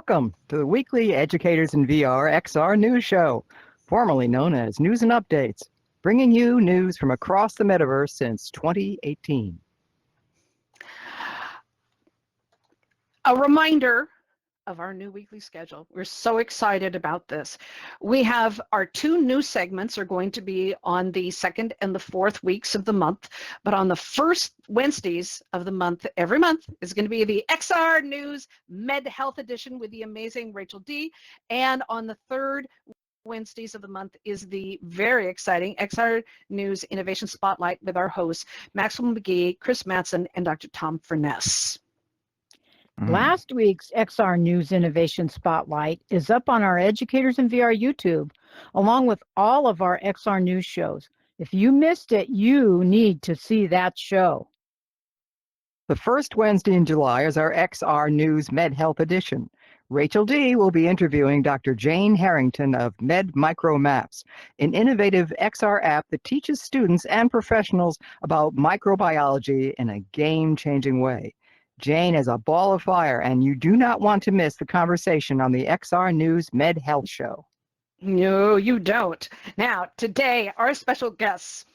Welcome to the weekly Educators in VR XR news show, formerly known as News and Updates, bringing you news from across the metaverse since 2018. A reminder of our new weekly schedule. We're so excited about this. We have our two new segments are going to be on the second and the fourth weeks of the month, but on the first Wednesdays of the month, every month, is going to be the XR News Med Health Edition with the amazing Rachel D. And on the third Wednesdays of the month is the very exciting XR News Innovation Spotlight with our hosts, Maxwell McGee, Chris Mattson, and Dr. Tom Furness. Last week's XR News Innovation Spotlight is up on our Educators in VR YouTube, along with all of our XR News shows. If you missed it, you need to see that show. The first Wednesday in July is our XR News Med Health Edition. Rachel D. will be interviewing Dr. Jane Harrington of Med Micro Maps, an innovative XR app that teaches students and professionals about microbiology in a game-changing way. Jane is a ball of fire, and you do not want to miss the conversation on the XR News Med Health Show. No, you don't. Now, today, our special guests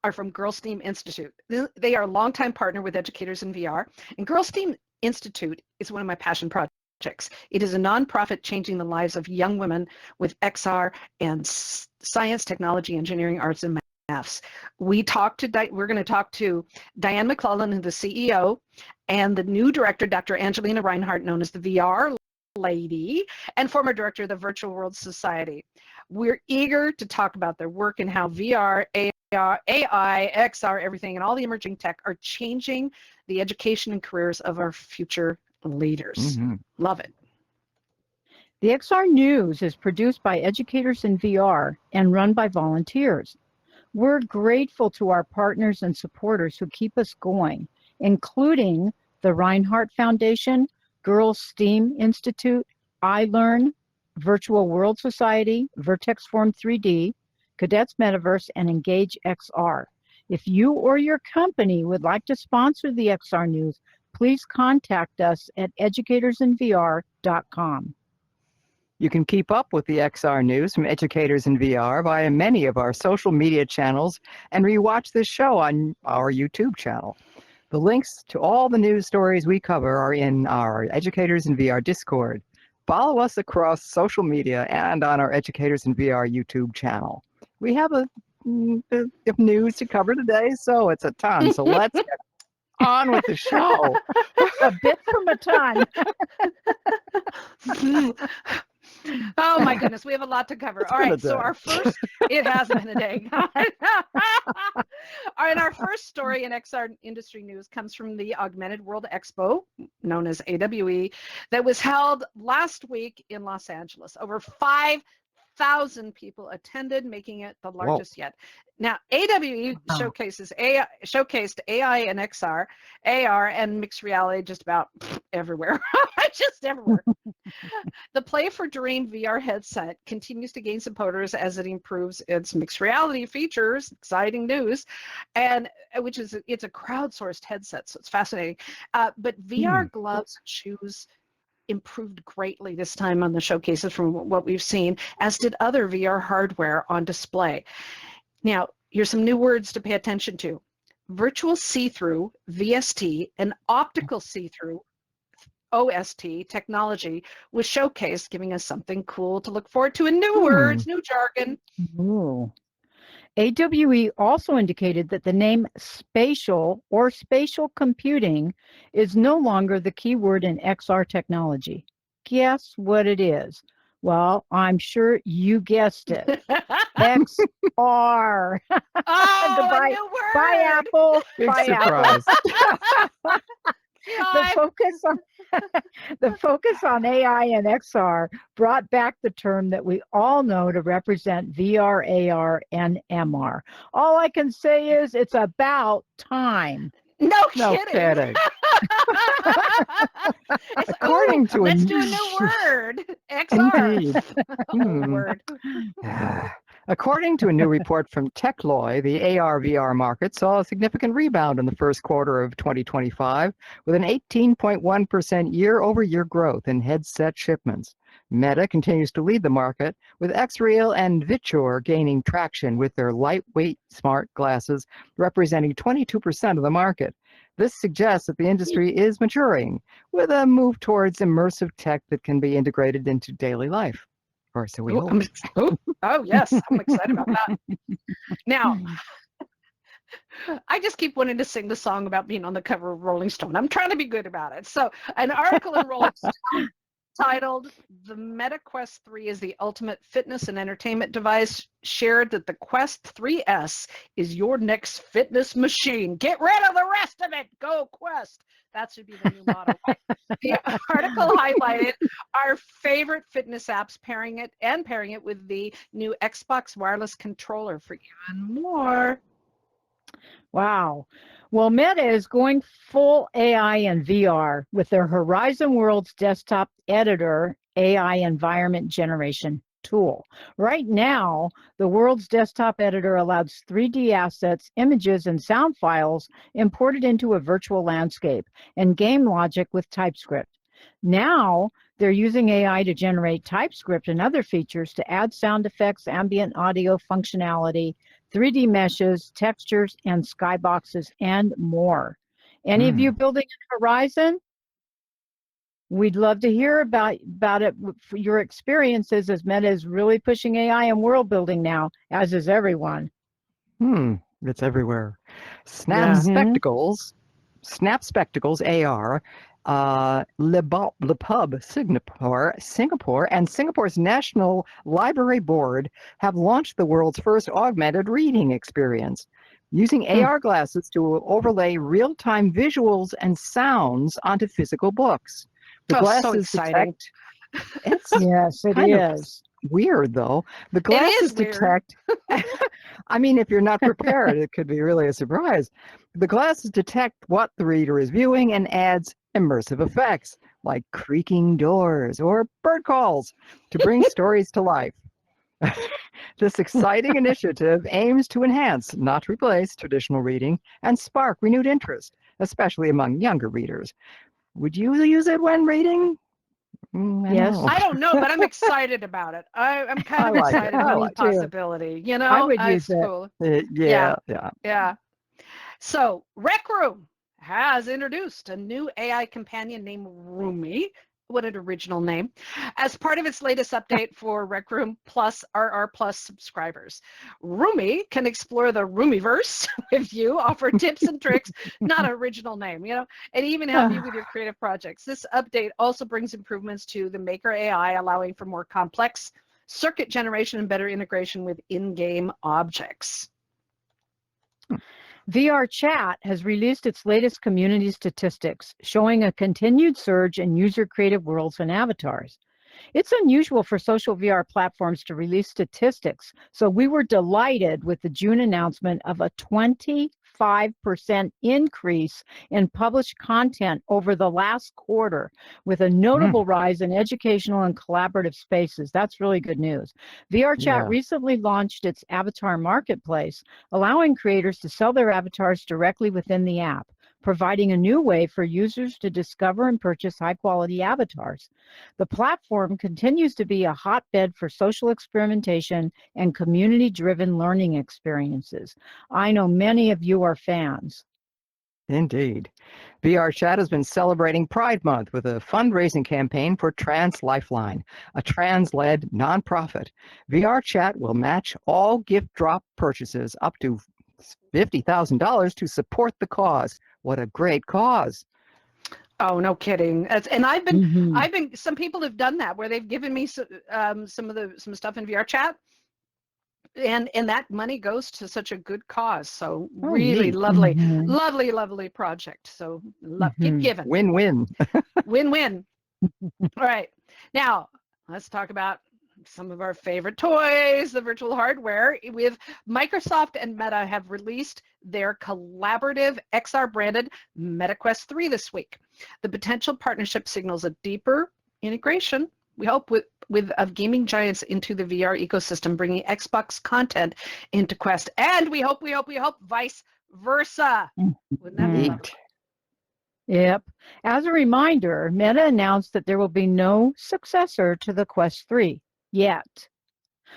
are from Girls STEAM Institute. They are a longtime partner with Educators in VR, and Girls STEAM Institute is one of my passion projects. It is a nonprofit changing the lives of young women with XR and science, technology, engineering, arts, and maths. We're going to talk to Diane McClelland, the CEO, and the new director, Dr. Angelina Rinehart, known as the VR Lady, and former director of the Virtual World Society. We're eager to talk about their work and how VR, AR, AI, XR, everything, and all the emerging tech are changing the education and careers of our future leaders. Love it. The XR News is produced by Educators in VR and run by volunteers. We're grateful to our partners and supporters who keep us going, including the Rinehart Foundation, Girls STEAM Institute, iLearn, Virtual World Society, Vertex Form 3D, Cadets Metaverse, and Engage XR. If you or your company would like to sponsor the XR News, please contact us at educatorsinvr.com. You can keep up with the XR News from Educators in VR via many of our social media channels and rewatch this show on our YouTube channel. The links to all the news stories we cover are in our Educators in VR Discord. Follow us across social media and on our Educators in VR YouTube channel. We have a bit of news to cover today, so it's a ton. So let's get on with the show. A bit from a ton. Oh my goodness, we have a lot to cover. All right, so our first, it has been a day. All right, our first story in XR industry news comes from the Augmented World Expo, known as AWE, that was held last week in Los Angeles. Over 5,000 people attended, making it the largest yet. Now, AWE showcased AI and XR, AR, and mixed reality just about everywhere. Just everywhere. The Play for Dream VR headset continues to gain supporters as it improves its mixed reality features. Exciting news, and it's a crowdsourced headset, so it's fascinating. But VR gloves and shoes improved greatly this time on the showcases from what we've seen, as did other VR hardware on display. Now, here's some new words to pay attention to. Virtual see-through, VST, and optical see-through, OST technology was showcased, giving us something cool to look forward to, and new words, new jargon. Ooh. AWE also indicated that the name spatial or spatial computing is no longer the keyword in XR technology. Guess what it is? Well, I'm sure you guessed it. XR. Oh, a new word. Bye, Apple. Big Bye, surprise. Apple. The focus on AI and XR brought back the term that we all know to represent VR, AR, and MR. All I can say is it's about time. No No kidding. According to let's do a new word. XR. Indeed. Word. According to a new report from TechLoy, the AR/VR market saw a significant rebound in the first quarter of 2025, with an 18.1% year-over-year growth in headset shipments. Meta continues to lead the market, with XReal and Viture gaining traction with their lightweight smart glasses, representing 22% of the market. This suggests that the industry is maturing, with a move towards immersive tech that can be integrated into daily life. Or so we hope. Oh, yes, I'm excited about that. Now, I just keep wanting to sing the song about being on the cover of Rolling Stone. I'm trying to be good about it. So, an article in Rolling Stone titled "The Meta Quest 3 is the ultimate fitness and entertainment device" shared that the Quest 3S is your next fitness machine. Get rid of the rest of it. Go Quest. That should be the new motto. The article highlighted our favorite fitness apps, pairing it with the new Xbox wireless controller for even more. Wow. Well, Meta is going full AI and VR with their Horizon Worlds desktop editor AI environment generation tool. Right now, the Worlds desktop editor allows 3D assets, images, and sound files imported into a virtual landscape and game logic with TypeScript. Now, they're using AI to generate TypeScript and other features to add sound effects, ambient audio functionality, 3D meshes, textures, and skyboxes, and more. Any of you building in Horizon? We'd love to hear about it, your experiences, as Meta is really pushing AI and world building now, as is everyone. It's everywhere. Snap Spectacles AR, LePub Singapore, and Singapore's National Library Board have launched the world's first augmented reading experience, using AR glasses to overlay real-time visuals and sounds onto physical books. The glasses so exciting. Yes, it is. Weird, though. The glasses detect. I mean, if you're not prepared, it could be really a surprise. The glasses detect what the reader is viewing and adds immersive effects like creaking doors or bird calls to bring stories to life. This exciting initiative aims to enhance, not replace, traditional reading and spark renewed interest, especially among younger readers. Would you use it when reading? Yes. I don't know, but I'm excited about it. I'm kind of excited about the possibility. You know, I would use it. Cool. Yeah. So, Rec Room has introduced a new AI companion named Rumi. What an original name. As part of its latest update for Rec Room Plus RR Plus subscribers. Rumi can explore the Rumiverse with you, offer tips and tricks, not an original name, you know, and even help you with your creative projects. This update also brings improvements to the Maker AI, allowing for more complex circuit generation and better integration with in-game objects. VR Chat has released its latest community statistics, showing a continued surge in user-created worlds and avatars. It's unusual for social VR platforms to release statistics, so we were delighted with the June announcement of a 25% increase in published content over the last quarter, with a notable rise in educational and collaborative spaces. That's really good news. VR Chat recently launched its avatar marketplace, allowing creators to sell their avatars directly within the app, providing a new way for users to discover and purchase high-quality avatars. The platform continues to be a hotbed for social experimentation and community-driven learning experiences. I know many of you are fans. Indeed. VR Chat has been celebrating Pride Month with a fundraising campaign for Trans Lifeline, a trans-led nonprofit. VR Chat will match all gift drop purchases up to $50,000 to support the cause. What a great cause. Oh, no kidding. And I've been, some people have done that where they've given me some stuff in VR Chat, and that money goes to such a good cause. So really lovely, lovely project. So keep giving. Win-win. Win-win. All right. Now, let's talk about some of our favorite toys, the virtual hardware. With Microsoft and Meta have released their collaborative XR branded MetaQuest 3 this week. The potential partnership signals a deeper integration, we hope, with of gaming giants into the VR ecosystem, bringing Xbox content into Quest, and we hope vice versa. Wouldn't that be fun? Neat. Yep. As a reminder, Meta announced that there will be no successor to the Quest 3 yet.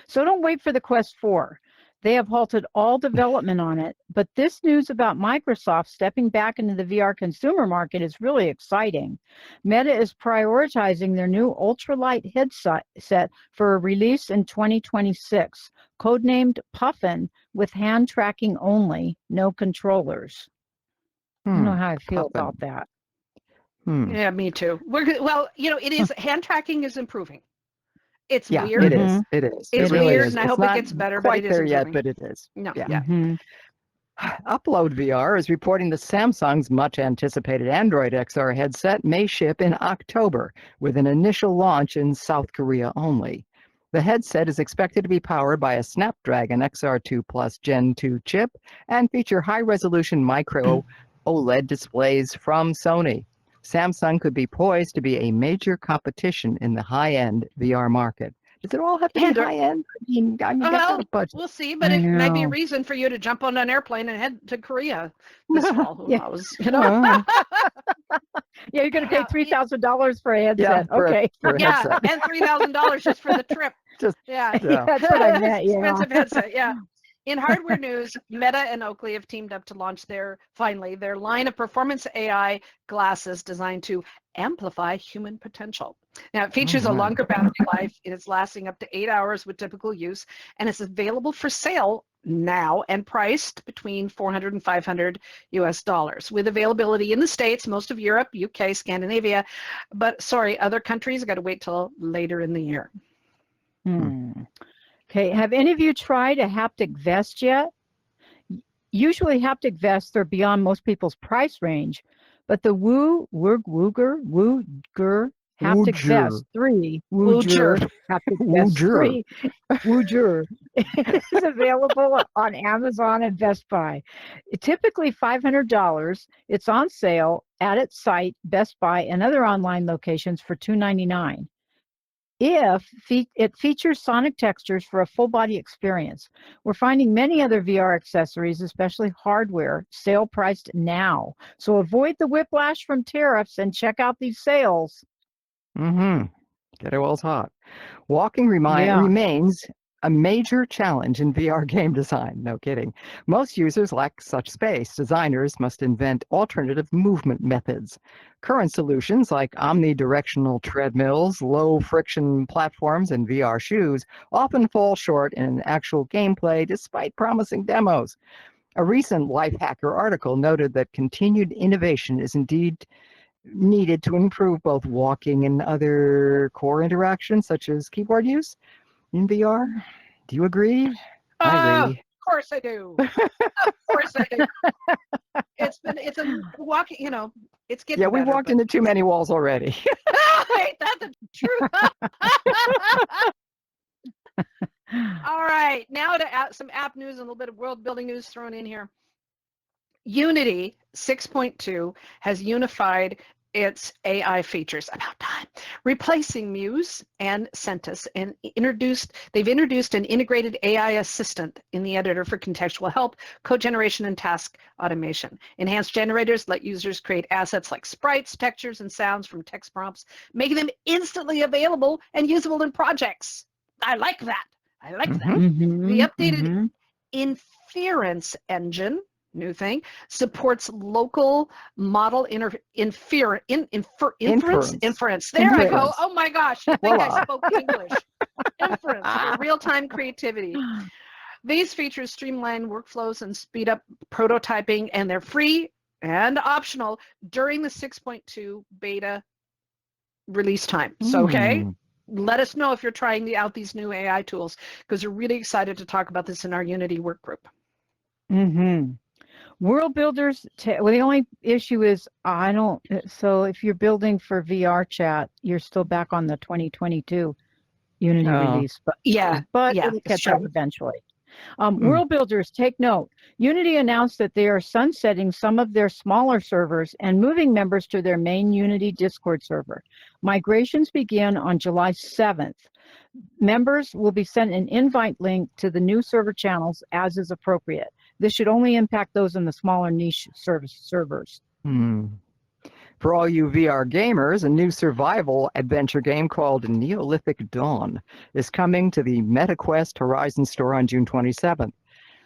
So don't wait for the Quest 4. They have halted all development on it, but this news about Microsoft stepping back into the VR consumer market is really exciting. Meta is prioritizing their new ultralight headset for a release in 2026, codenamed Puffin, with hand tracking only, no controllers. I don't know how I feel Puffin. about that. Yeah, me too. Well, it is hand tracking is improving. It's Yeah, weird. it is. It is. It's It really weird, is. and I It's hope it not gets better, but quite it is there yet, improving. but it is. No, Yeah. yeah. Upload VR is reporting that Samsung's much anticipated Android XR headset may ship in October, with an initial launch in South Korea only. The headset is expected to be powered by a Snapdragon XR2 Plus Gen 2 chip and feature high-resolution micro OLED displays from Sony. Samsung could be poised to be a major competition in the high-end VR market. Does it all have to be high-end? I mean, that's not a budget. We'll see, but it might be a reason for you to jump on an airplane and head to Korea this fall. Who knows? Yeah, you're going to pay $3,000 for a headset. For a headset. And $3,000 just for the trip. That's what I meant. Yeah. Expensive headset. Yeah. In hardware news, Meta and Oakley have teamed up to launch their line of performance AI glasses designed to amplify human potential. Now, it features a longer battery life. It is lasting up to 8 hours with typical use, and it's available for sale now and priced between $400 and $500 with availability in the States, most of Europe, UK, Scandinavia, but other countries got to wait till later in the year. Okay, have any of you tried a haptic vest yet? Usually haptic vests are beyond most people's price range, but the Wooger haptic vest 3, haptic vest 3, Wooger is available on Amazon and Best Buy. Typically $500. It's on sale at its site, Best Buy, and other online locations for $299. It features sonic textures for a full body experience. We're finding many other VR accessories, especially hardware, sale priced now. So avoid the whiplash from tariffs and check out these sales. Get it while it's hot. Walking remains a major challenge in VR game design. No kidding. Most users lack such space. Designers must invent alternative movement methods. Current solutions like omnidirectional treadmills, low-friction platforms, and VR shoes often fall short in actual gameplay despite promising demos. A recent Lifehacker article noted that continued innovation is indeed needed to improve both walking and other core interactions, such as keyboard use in VR. Do you agree? I agree. Of course I do. Of course I do. It's a walking, it's getting we better, walked into too many walls already. Ain't that the truth? All right, now to some app news and a little bit of world building news thrown in here. Unity 6.2 has unified its AI features, about time, replacing Muse and Centus, and they've introduced an integrated AI assistant in the editor for contextual help, code generation, and task automation. Enhanced generators let users create assets like sprites, textures, and sounds from text prompts, making them instantly available and usable in projects. I like that. The updated inference engine, new thing, supports local model inference. There I go. Oh my gosh, I think I spoke English. Inference for real-time creativity. These features streamline workflows and speed up prototyping, and they're free and optional during the 6.2 beta release time. So, let us know if you're trying out these new AI tools, because we're really excited to talk about this in our Unity work group. World builders, the only issue is so if you're building for VR chat, you're still back on the 2022 Unity release. But it'll catch up eventually. World builders, take note. Unity announced that they are sunsetting some of their smaller servers and moving members to their main Unity Discord server. Migrations begin on July 7th. Members will be sent an invite link to the new server channels as is appropriate. This should only impact those in the smaller niche servers. For all you VR gamers, a new survival adventure game called Neolithic Dawn is coming to the MetaQuest Horizon store on June 27th.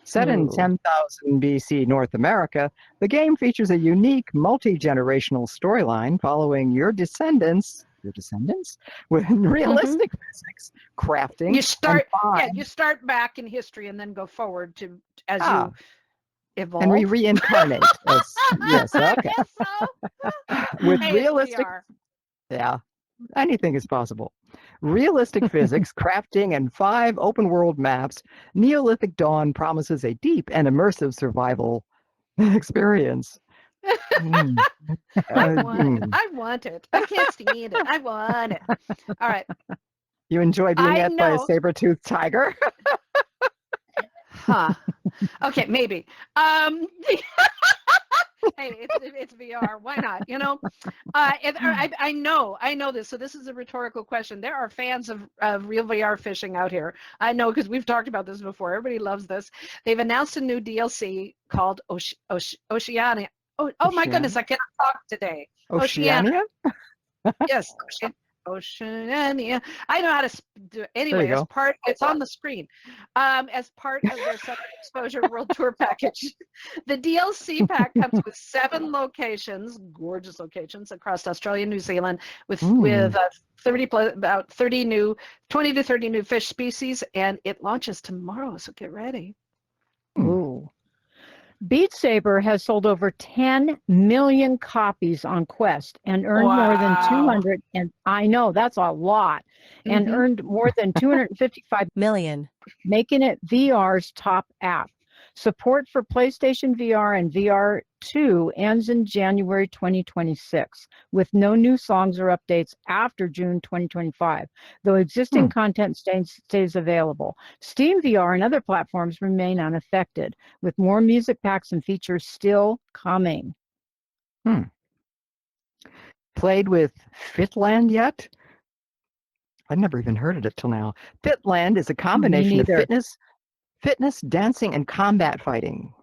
Set in 10,000 BC North America, the game features a unique multi-generational storyline following your descendants with realistic physics, crafting. You start back in history and then go forward to as you evolve. And we reincarnate. Yes, okay. I guess so. With Hey, realistic, anything is possible. Realistic physics, crafting, and 5 open-world maps, Neolithic Dawn promises a deep and immersive survival experience. I want it. I can't stand it. I want it. All right. You enjoy being ate by a saber-toothed tiger? Huh. Okay, maybe. Hey, it's VR. Why not? You know, I know this. So this is a rhetorical question. There are fans of real VR fishing out here. I know because we've talked about this before. Everybody loves this. They've announced a new DLC called Oceania. Oh my goodness, I cannot talk today. Oceania? Yes, Oceania. I know how to do it. Anyway, it's on the screen. As part of their Summer Exposure World Tour package, the DLC pack comes with 7 locations, gorgeous locations across Australia and New Zealand, with 20 to 30 new fish species, and it launches tomorrow. So get ready. Ooh. Beat Saber has sold over 10 million copies on Quest and earned more than 200, and I know that's a lot, and earned more than 255 million, making it VR's top app. Support for PlayStation VR and VR2 ends in January 2026, with no new songs or updates after June 2025, though existing content stays available. Steam VR and other platforms remain unaffected, with more music packs and features still coming. Played with Fitland yet? I've never even heard of it till now. Fitland is a combination of fitness, dancing, and combat fighting.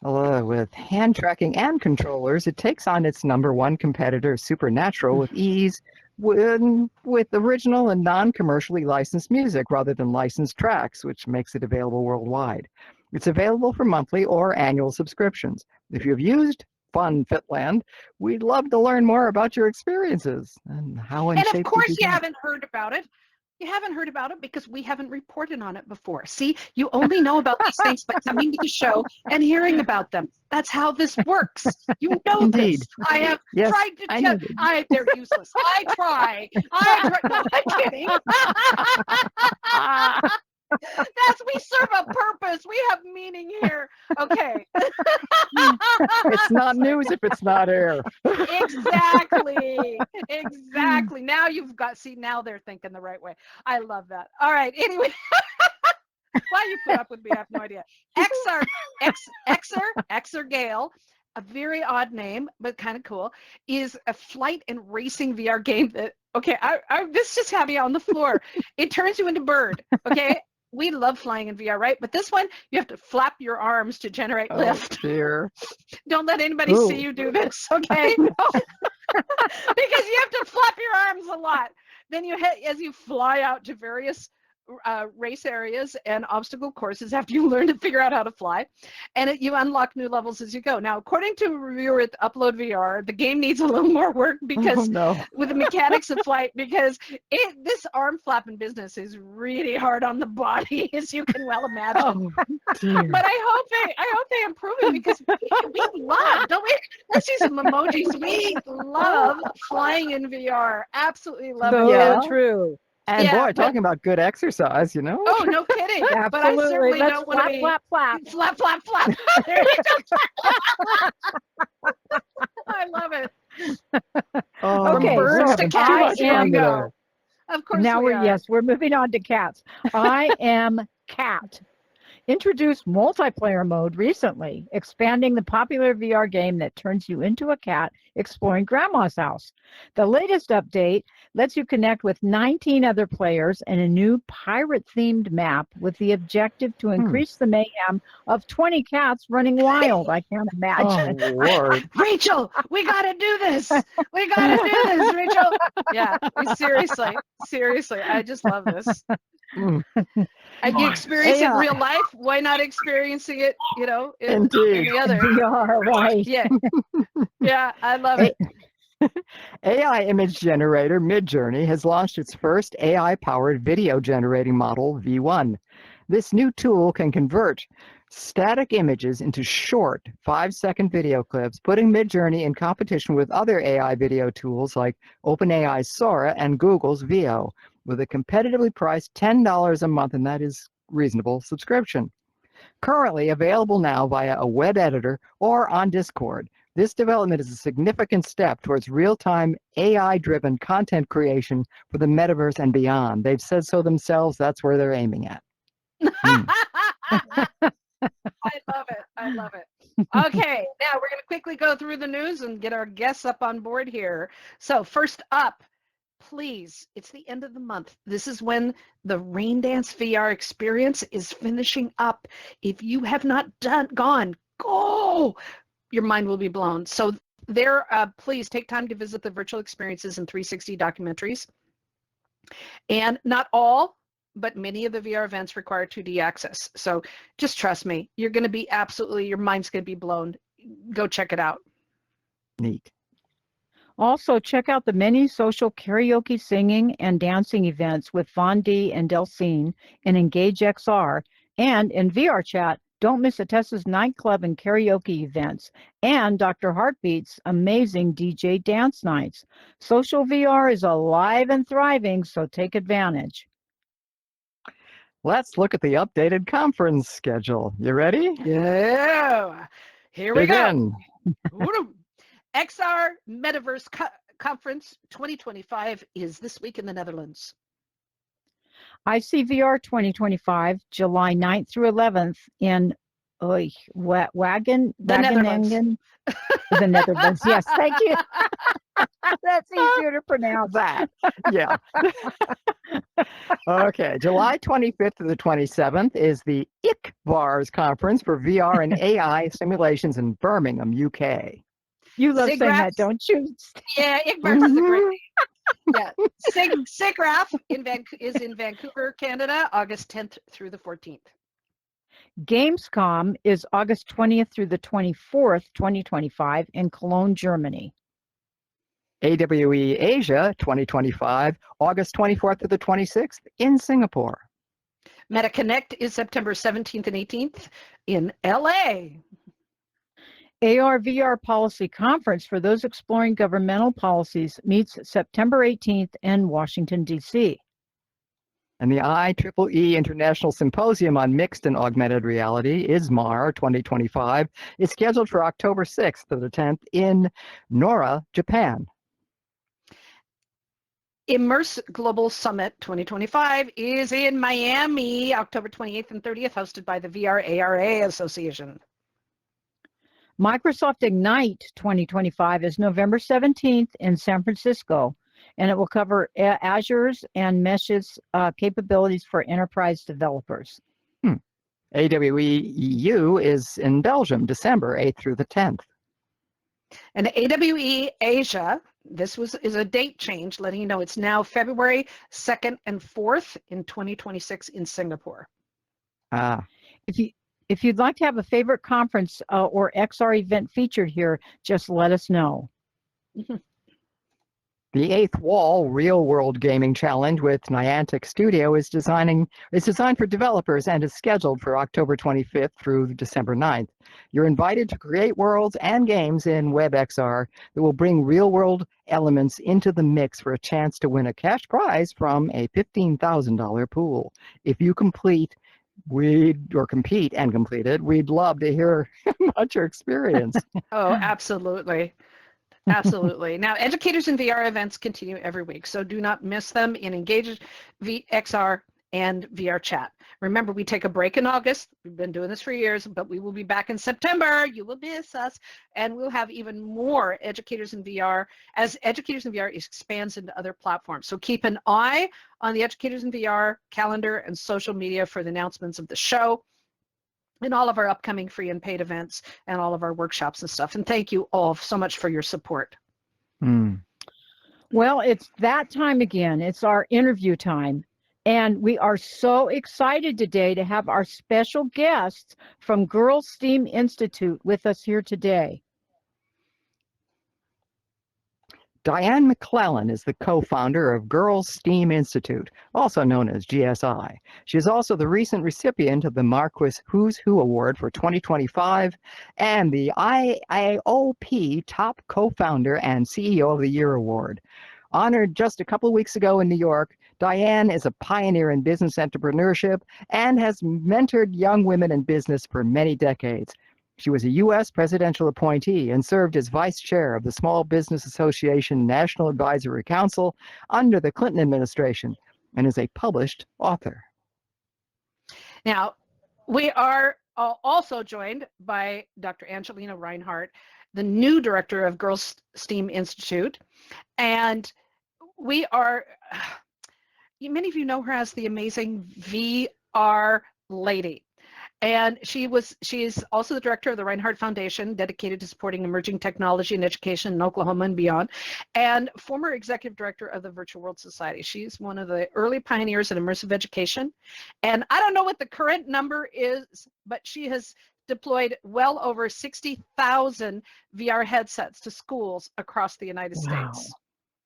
With hand tracking and controllers, it takes on its #1 competitor, Supernatural, with ease, with original and non-commercially licensed music rather than licensed tracks, which makes it available worldwide. It's available for monthly or annual subscriptions. If you've used Fun Fitland, we'd love to learn more about your experiences and how in shape. And of course, you haven't heard about it. You haven't heard about it because we haven't reported on it before. See, you only know about these things by coming to the show and hearing about them. That's how this works. You know Indeed. this. I have tried to tell they're useless. I try. No, I'm kidding. We serve a purpose. We have meaning here. Okay. It's not news if it's not air. Exactly. Now now they're thinking the right way. I love that. All right. Anyway. Why you put up with me, I have no idea. XR Gale, a very odd name, but kind of cool, is a flight and racing VR game that, this just had me on the floor. It turns you into bird, okay? We love flying in VR, right? But this one, you have to flap your arms to generate lift. Dear. Don't let anybody see you do this, okay? Because you have to flap your arms a lot. Then as you fly out to various race areas and obstacle courses after you learn to figure out how to fly, and you unlock new levels as you go. Now, according to a reviewer at Upload VR, the game needs a little more work because with the mechanics of flight, because this arm flapping business is really hard on the body, as you can well imagine. But I hope they improve it, because we love, don't we? Let's see some emojis. We love flying in VR. Absolutely love it. Yeah, true. And boy, talking about good exercise, you know? Oh, no kidding. Absolutely. But I certainly don't want to be... Flap. There you go. I love it. Okay, birds to cats. Of course now we're moving on to cats. I am Cat introduced multiplayer mode recently, expanding the popular VR game that turns you into a cat exploring grandma's house. The latest update lets you connect with 19 other players in a new pirate-themed map with the objective to increase the mayhem of 20 cats running wild. I can't imagine. Oh, Lord. Rachel, we got to do this. We got to do this, Rachel. Yeah, seriously, I just love this. Mm. And you experience it in AI. real life. Why not experiencing it, in Indeed. the other? VR, right. Yeah. Yeah, I love it. AI image generator Midjourney has launched its first AI-powered video generating model, V1. This new tool can convert static images into short 5-second video clips, putting Midjourney in competition with other AI video tools like OpenAI's Sora and Google's Veo, with a competitively priced $10 a month, and that is reasonable subscription. Currently available now via a web editor or on Discord. This development is a significant step towards real-time AI-driven content creation for the metaverse and beyond. They've said so themselves. That's where they're aiming at. I love it. Okay, now we're going to quickly go through the news and get our guests up on board here. So first up, please, it's the end of the month. This is when the Rain Dance VR experience is finishing up. If you have not gone, go! Your mind will be blown. So please take time to visit the virtual experiences and 360 documentaries. And not all, but many of the VR events require 2D access. So just trust me, you're going to be your mind's going to be blown. Go check it out. Neat. Also, check out the many social karaoke singing and dancing events with Von D and Delcine in Engage XR. And in VR chat, don't miss Atessa's nightclub and karaoke events and Dr. Heartbeat's amazing DJ dance nights. Social VR is alive and thriving, so take advantage. Let's look at the updated conference schedule. You ready? Yeah. Here we Begin. go. XR Metaverse Conference 2025 is this week in the Netherlands. ICVR 2025, July 9th through 11th in Wageningen. The Netherlands. The Netherlands, yes, thank you. That's easier to pronounce. That. Yeah. Okay. July 25th to the 27th is the EDVR conference for VR and AI simulations in Birmingham, UK. You love saying that, don't you? Yeah, EDVR is a great name. Yeah, SIGGRAPH is in Vancouver, Canada, August 10th through the 14th. Gamescom is August 20th through the 24th, 2025 in Cologne, Germany. AWE Asia 2025, August 24th to the 26th in Singapore. MetaConnect is September 17th and 18th in LA. AR/VR Policy Conference for those exploring governmental policies meets September 18th in Washington, D.C. And the IEEE International Symposium on Mixed and Augmented Reality, ISMAR 2025, is scheduled for October 6th to the 10th in Nara, Japan. Immerse Global Summit 2025 is in Miami, October 28th and 30th, hosted by the VR ARA Association. Microsoft Ignite 2025 is November 17th in San Francisco, and it will cover Azure's and Mesh's capabilities for enterprise developers. AWE EU is in Belgium, December 8th through the 10th. And AWE Asia, this is a date change, letting you know it's now February 2nd and 4th in 2026 in Singapore. If you'd like to have a favorite conference or XR event featured here, just let us know. The Eighth Wall Real World Gaming Challenge with Niantic Studio is designed for developers and is scheduled for October 25th through December 9th. You're invited to create worlds and games in WebXR that will bring real-world elements into the mix for a chance to win a cash prize from a $15,000 pool. If you compete and complete it, we'd love to hear about your experience. Oh, absolutely. Absolutely. Now, educators in VR events continue every week, so do not miss them in Engage XR and VR chat. Remember, we take a break in August. We've been doing this for years, but we will be back in September. You will miss us. And we'll have even more Educators in VR as Educators in VR expands into other platforms. So keep an eye on the Educators in VR calendar and social media for the announcements of the show and all of our upcoming free and paid events and all of our workshops and stuff. And thank you all so much for your support. Well, it's that time again. It's our interview time. And we are so excited today to have our special guests from Girls STEAM Institute with us here today. Diane McClelland is the co-founder of Girls STEAM Institute, also known as GSI. She is also the recent recipient of the Marquis Who's Who Award for 2025 and the IAOP Top Co-Founder and CEO of the Year Award. Honored just a couple of weeks ago in New York, Diane is a pioneer in business entrepreneurship and has mentored young women in business for many decades. She was a U.S. presidential appointee and served as vice chair of the Small Business Association National Advisory Council under the Clinton administration and is a published author. Now, we are also joined by Dr. Angelina Rinehart, the new director of Girls STEAM Institute. And we are, many of you know her as the amazing VR lady. And she is also the director of the Rinehart Foundation, dedicated to supporting emerging technology and education in Oklahoma and beyond, and former executive director of the Virtual World Society. She's one of the early pioneers in immersive education. And I don't know what the current number is, but she has deployed well over 60,000 VR headsets to schools across the United States.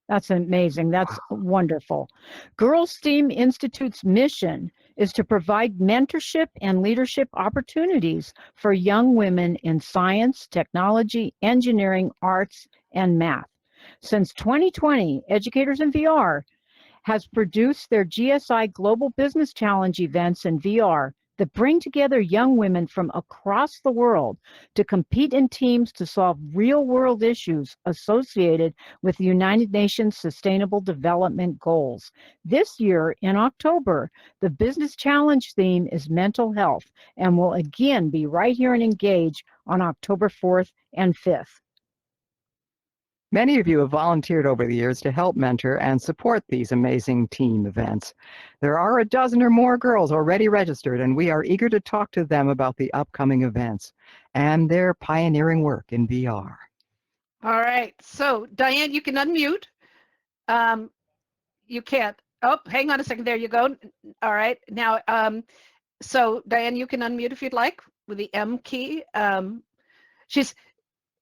That's amazing. That's wonderful. Girls STEAM Institute's mission is to provide mentorship and leadership opportunities for young women in science, technology, engineering, arts, and math. Since 2020, Educators in VR has produced their GSI Global Business Challenge events in VR that bring together young women from across the world to compete in teams to solve real-world issues associated with the United Nations Sustainable Development Goals. This year, in October, the Business Challenge theme is mental health and will again be right here in Engage on October 4th and 5th. Many of you have volunteered over the years to help mentor and support these amazing team events. There are a dozen or more girls already registered, and we are eager to talk to them about the upcoming events and their pioneering work in VR. All right, so Diane, you can unmute. You can't. Oh, hang on a second. There you go. All right, now, so Diane, you can unmute if you'd like with the M key.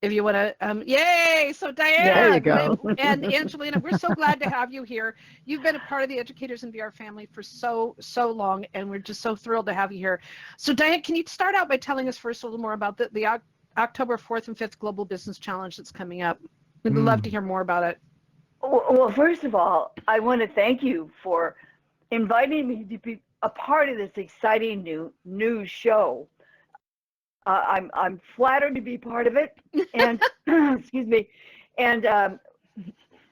If you want to, yay! So Diane, there you go. and Angelina, we're so glad to have you here. You've been a part of the Educators in VR family for so long, and we're just so thrilled to have you here. So Diane, can you start out by telling us first a little more about the October 4th and 5th Global Business Challenge that's coming up? We'd love to hear more about it. Well, first of all, I want to thank you for inviting me to be a part of this exciting new show. I'm flattered to be part of it, and excuse me, and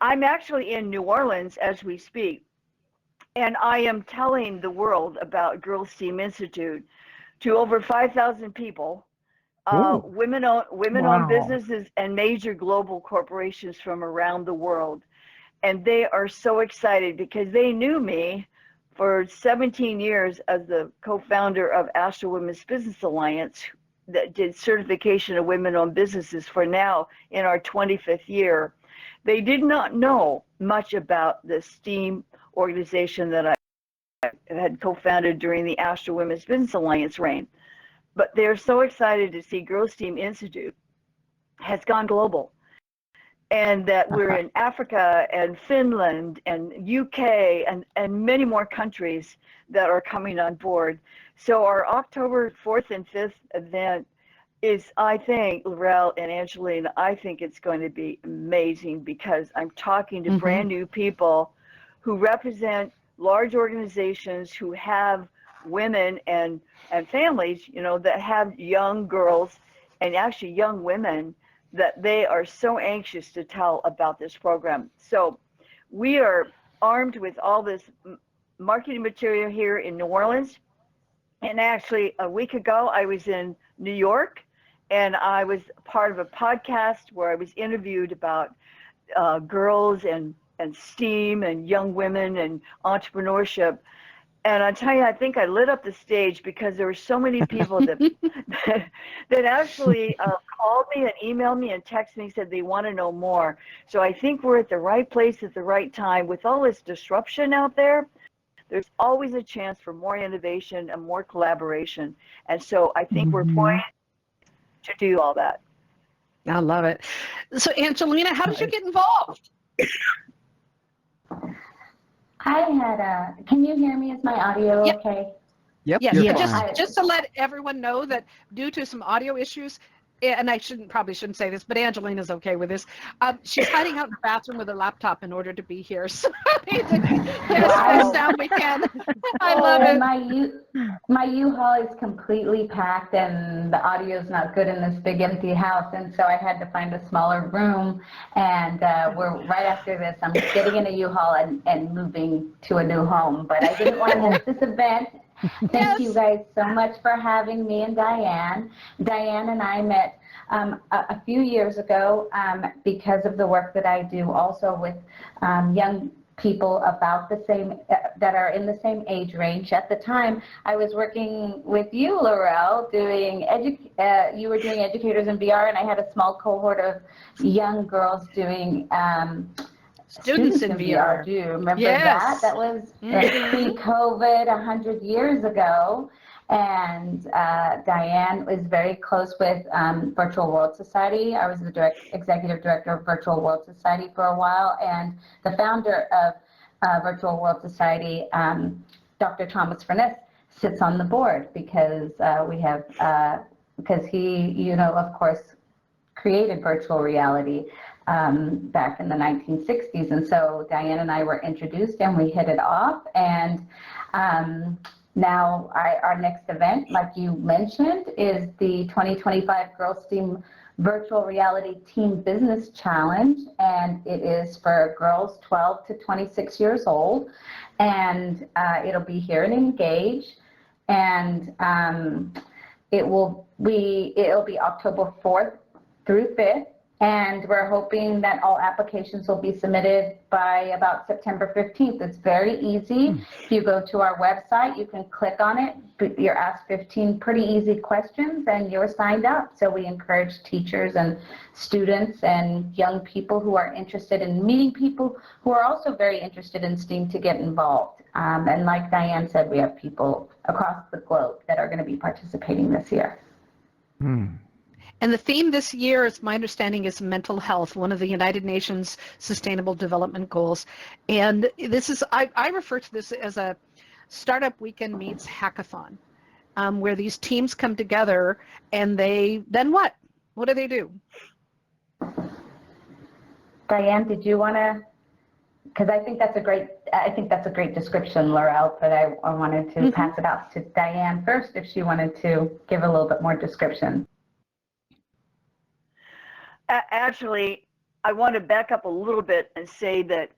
I'm actually in New Orleans as we speak, and I am telling the world about Girls STEAM Institute to over 5,000 people, women-owned businesses and major global corporations from around the world, and they are so excited because they knew me for 17 years as the co-founder of Astro Women's Business Alliance, that did certification of women-owned businesses for now in our 25th year. They did not know much about the STEAM organization that I had co-founded during the Astro Women's Business Alliance reign. But they're so excited to see Girls STEAM Institute has gone global, and that we're in Africa and Finland and UK and many more countries that are coming on board. So our October 4th and 5th event is, I think, Laurel and Angelina, I think it's going to be amazing because I'm talking to brand new people who represent large organizations who have women and families, you know, that have young girls and actually young women that they are so anxious to tell about this program. So we are armed with all this marketing material here in New Orleans. And actually, a week ago, I was in New York, and I was part of a podcast where I was interviewed about girls and STEAM and young women and entrepreneurship. And I tell you, I think I lit up the stage because there were so many people that that actually called me and emailed me and texted me and said they want to know more. So I think we're at the right place at the right time. With all this disruption out there, there's always a chance for more innovation and more collaboration. And so I think we're poised to do all that. I love it. So Angelina, how did you get involved? I had can you hear me? Is my audio Yep. okay? Yep. Yes, you're and fine. just to let everyone know that due to some audio issues, and I probably shouldn't say this, but Angelina's okay with this. She's hiding out in the bathroom with her laptop in order to be here. So get as close down we can. I love it. My U-Haul is completely packed and the audio is not good in this big empty house, and so I had to find a smaller room. And we're right after this. I'm getting in a U-Haul and moving to a new home. But I didn't want to miss this event. Thank you guys so much for having me and Diane. Diane and I met a few years ago because of the work that I do also with young people about the same, that are in the same age range. At the time, I was working with you, Laurel, doing, you were doing Educators in VR, and I had a small cohort of young girls doing Students in VR. Do you remember that? That was pre-COVID 100 years ago. And Diane was very close with Virtual World Society. I was the executive director of Virtual World Society for a while, and the founder of Virtual World Society, Dr. Thomas Furness, sits on the board because we have, because he, you know, of course, created virtual reality back in the 1960s. And so Diane and I were introduced and we hit it off. And now our next event, like you mentioned, is the 2025 Girls STEAM Virtual Reality Team Business Challenge. And it is for girls 12 to 26 years old. And it'll be here in Engage. And it'll be October 4th through 5th. And we're hoping that all applications will be submitted by about September 15th. It's very easy. If you go to our website, you can click on it. You're asked 15 pretty easy questions and you're signed up. So we encourage teachers and students and young people who are interested in meeting people who are also very interested in STEAM to get involved. And like Diane said, we have people across the globe that are going to be participating this year. And the theme this year, it's my understanding, is mental health, one of the United Nations Sustainable Development Goals. And this is, I refer to this as a startup weekend meets hackathon, where these teams come together and then what? What do they do? Diane, did you want to, because I think that's a great description, Laurel, but I wanted to pass it out to Diane first if she wanted to give a little bit more description. Actually, I want to back up a little bit and say that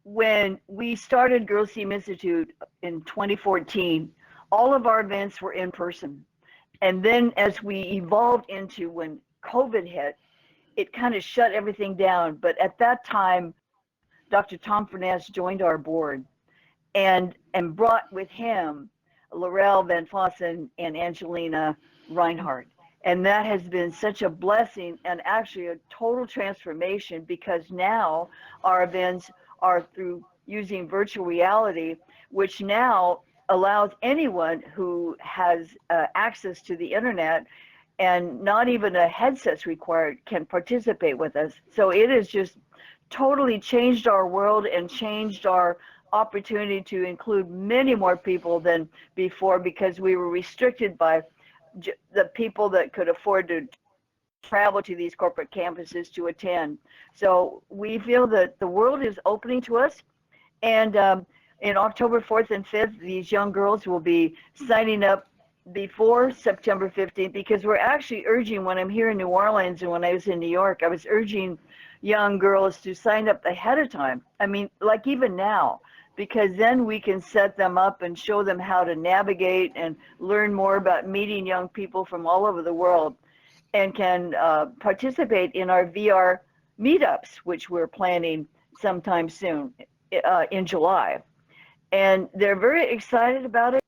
when we started Girls STEAM Institute in 2014, all of our events were in person. And then as we evolved into when COVID hit, it kind of shut everything down. But at that time, Dr. Tom Furness joined our board and brought with him Laurel Van Fossen and Angelina Rinehart. And that has been such a blessing and actually a total transformation, because now our events are through using virtual reality, which now allows anyone who has access to the internet and not even a headset's required can participate with us. So it has just totally changed our world and changed our opportunity to include many more people than before, because we were restricted by the people that could afford to travel to these corporate campuses to attend. So we feel that the world is opening to us. And in October 4th and 5th, these young girls will be signing up before September 15th, because we're actually urging, when I'm here in New Orleans and when I was in New York, I was urging young girls to sign up ahead of time. I mean, like even now, because then we can set them up and show them how to navigate and learn more about meeting young people from all over the world, and can participate in our VR meetups, which we're planning sometime soon in July. And they're very excited about it.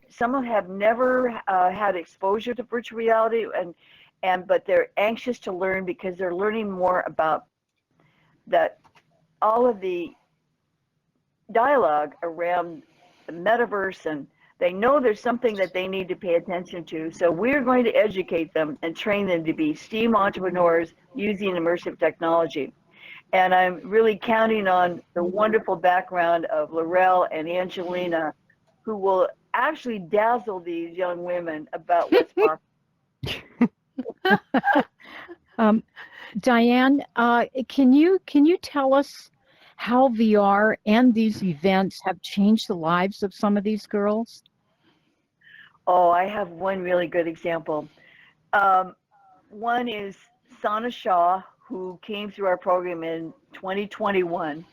Some of them have never had exposure to virtual reality, but they're anxious to learn because they're learning more about that, all of the dialogue around the metaverse, and they know there's something that they need to pay attention to. So we're going to educate them and train them to be STEAM entrepreneurs using immersive technology. And I'm really counting on the wonderful background of Laurel and Angelina, who will actually dazzle these young women about what's possible. Diane, can you tell us how VR and these events have changed the lives of some of these girls? Oh, I have one really good example. One is Sana Shah, who came through our program in 2021.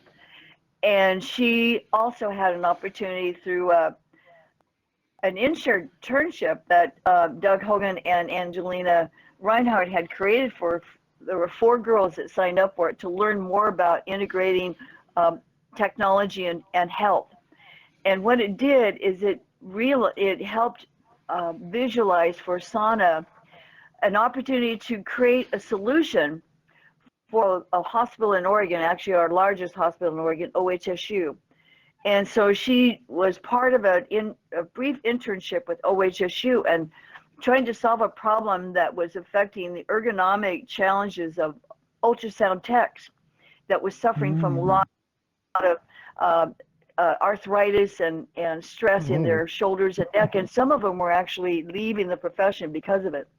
And she also had an opportunity through an internship that Doug Hogan and Angelina Rinehart had created for. There were 4 girls that signed up for it to learn more about integrating technology and health. And what it did is it helped visualize for Sana an opportunity to create a solution for a hospital in Oregon, actually our largest hospital in Oregon, OHSU. And so she was part of a brief internship with OHSU and trying to solve a problem that was affecting the ergonomic challenges of ultrasound techs that was suffering from a lot of arthritis and stress in their shoulders and neck. And some of them were actually leaving the profession because of it.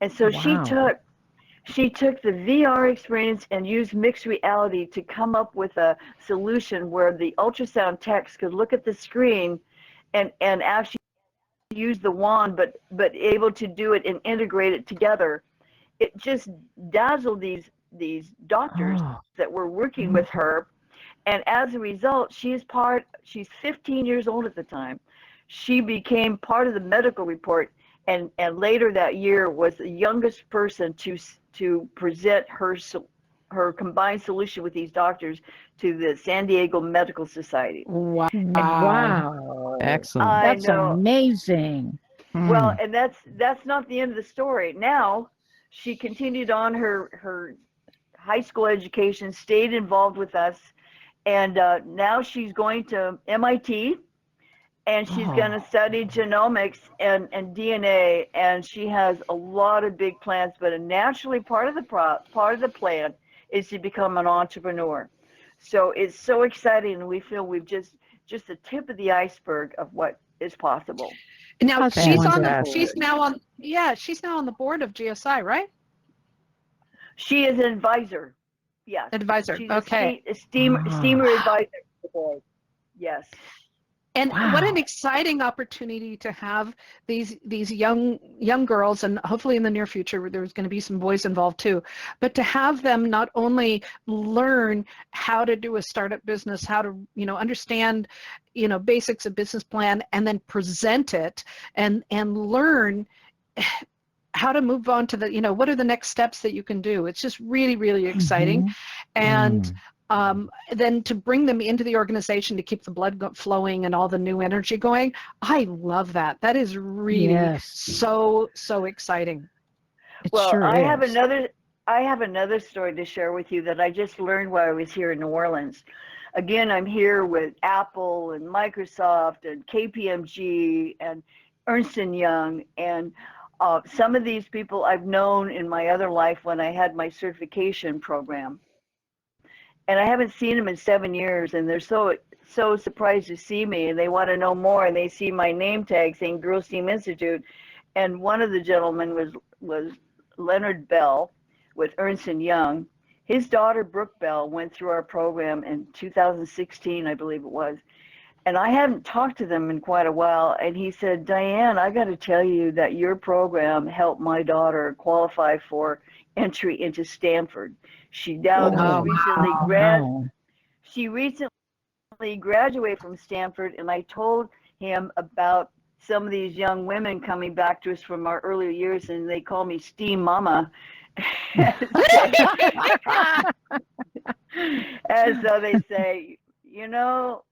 And so she took the VR experience and used mixed reality to come up with a solution where the ultrasound techs could look at the screen and actually use the wand, but able to do it and integrate it together. It just dazzled these doctors that were working with her. And as a result, she's 15 years old at the time. She became part of the medical report, and later that year was the youngest person to present her combined solution with these doctors to the San Diego Medical Society. Wow. Excellent. That's amazing. Well, and that's not the end of the story. Now, she continued on her high school education, stayed involved with us, and now she's going to MIT, and she's going to study genomics and DNA, and she has a lot of big plans. But naturally, part of the plan is to become an entrepreneur. So it's so exciting, and we feel we've just the tip of the iceberg of what is possible. Now she's now on the board of GSI, right? She is an advisor. Yes. Advisor. She's okay. A steamer advisor to the board. Yes. And what an exciting opportunity to have these young girls, and hopefully in the near future there's going to be some boys involved too, but to have them not only learn how to do a startup business, how to understand basics of business plan, and then present it and learn how to move on to the what are the next steps that you can do. It's just really, really exciting. And then to bring them into the organization to keep the blood flowing and all the new energy going. I love that. That is really so exciting. I have another story to share with you that I just learned while I was here in New Orleans. Again, I'm here with Apple and Microsoft and KPMG and Ernst & Young, and some of these people I've known in my other life when I had my certification program. And I haven't seen them in 7 years, and they're so surprised to see me, and they want to know more, and they see my name tag saying Girls Team Institute. And one of the gentlemen was Leonard Bell with Ernst & Young. His daughter Brooke Bell went through our program in 2016, I believe it was. And I hadn't talked to them in quite a while, and he said, Diane, I got to tell you that your program helped my daughter qualify for entry into Stanford. She recently graduated from Stanford, and I told him about some of these young women coming back to us from our earlier years, and they call me Steam Mama. And so they say, you know,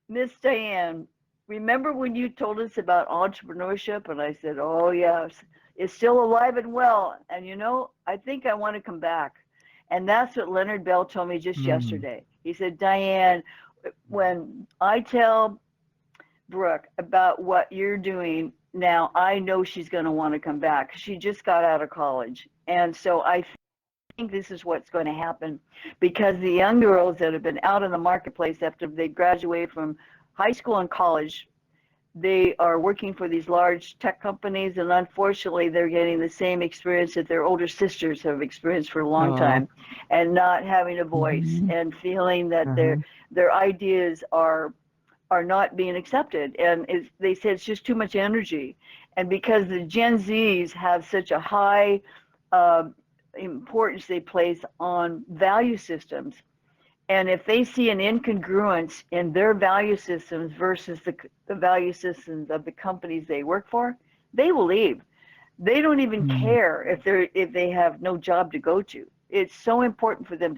Miss Diane, remember when you told us about entrepreneurship? And I said, oh, yes, it's still alive and well. And, you know, I think I want to come back. And that's what Leonard Bell told me just yesterday. He said, Diane, when I tell Brooke about what you're doing now, I know she's going to want to come back. She just got out of college. And so I think this is what's going to happen, because the young girls that have been out in the marketplace after they graduate from high school and college, they are working for these large tech companies, and unfortunately they're getting the same experience that their older sisters have experienced for a long time, and not having a voice and feeling that their ideas are not being accepted. And they say it's just too much energy. And because the Gen Zs have such a high importance they place on value systems, and if they see an incongruence in their value systems versus the value systems of the companies they work for, they will leave. They don't even care if they have no job to go to. It's so important for them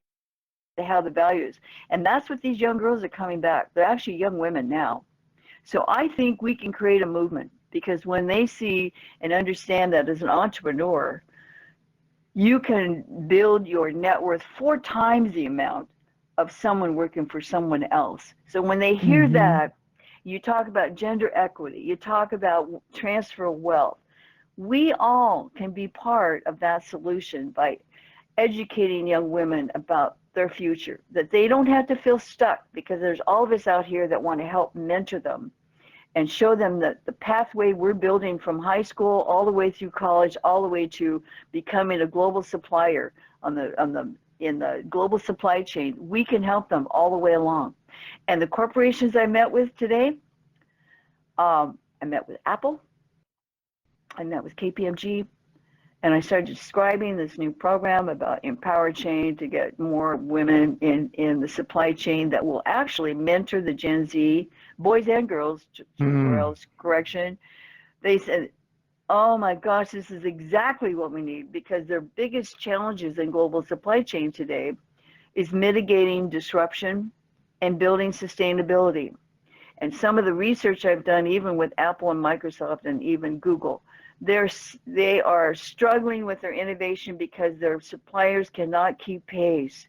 to have the values. And that's what these young girls are coming back. They're actually young women now. So I think we can create a movement, because when they see and understand that as an entrepreneur, you can build your net worth 4 times the amount of someone working for someone else. So when they hear that, you talk about gender equity, you talk about transfer of wealth. We all can be part of that solution by educating young women about their future, that they don't have to feel stuck, because there's all of us out here that want to help mentor them and show them that the pathway we're building from high school all the way through college, all the way to becoming a global supplier in the global supply chain. We can help them all the way along. And the corporations I met with today, I met with Apple, I met with KPMG, and I started describing this new program about Empower Chain to get more women in the supply chain that will actually mentor the Gen Z, boys and girls, girls, correction. They said, oh my gosh, this is exactly what we need, because their biggest challenges in global supply chain today is mitigating disruption and building sustainability. And some of the research I've done, even with Apple and Microsoft and even Google, they are struggling with their innovation because their suppliers cannot keep pace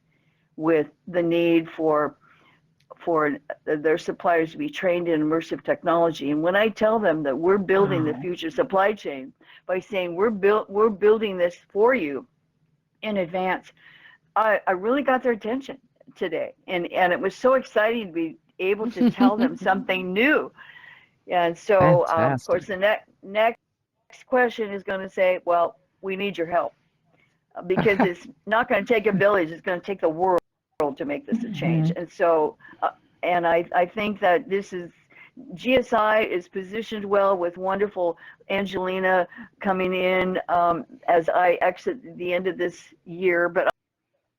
with the need for their suppliers to be trained in immersive technology. And when I tell them that we're building the future supply chain by saying we're building this for you in advance, I really got their attention today. And it was so exciting to be able to tell them something new. And so, of course, the next question is going to say, well, we need your help, because it's not going to take a village, it's going to take the world to make this a change. And so, and I think that GSI is positioned well with wonderful Angelina coming in as I exit the end of this year, but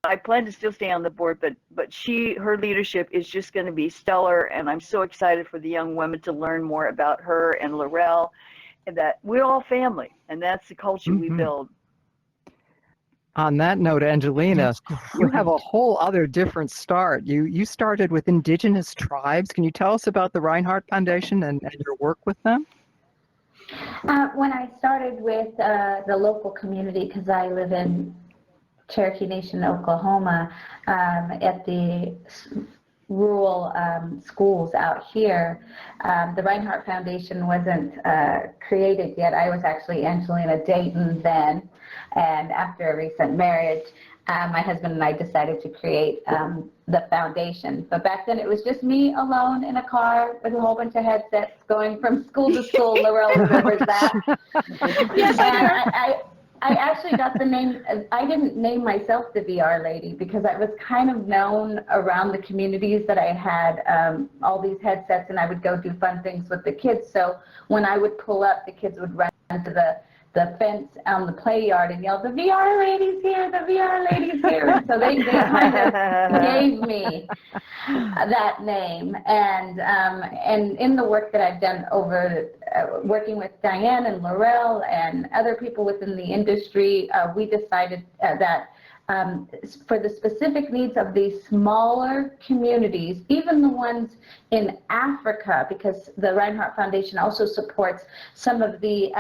I plan to still stay on the board, but her leadership is just going to be stellar, and I'm so excited for the young women to learn more about her and Laurel, and that we're all family, and that's the culture we build. On that note, Angelina, you have a whole other different start. You started with indigenous tribes. Can you tell us about the Rinehart Foundation and your work with them? When I started with the local community, because I live in Cherokee Nation, Oklahoma, at the rural schools out here, the Rinehart Foundation wasn't created yet. I was actually Angelina Dayton then, and after a recent marriage, my husband and I decided to create the foundation. But back then it was just me alone in a car with a whole bunch of headsets going from school to school. Laurel remembers that. Yes, I actually got the name. I didn't name myself the VR lady because I was kind of known around the communities that I had all these headsets, and I would go do fun things with the kids. So when I would pull up, the kids would run to fence on the play yard and yelled, "The VR lady's here, the VR lady's here." And so they kind of gave me that name. And in the work that I've done over working with Diane and Laurel and other people within the industry, we decided that for the specific needs of these smaller communities, even the ones in Africa, because the Rinehart Foundation also supports some of the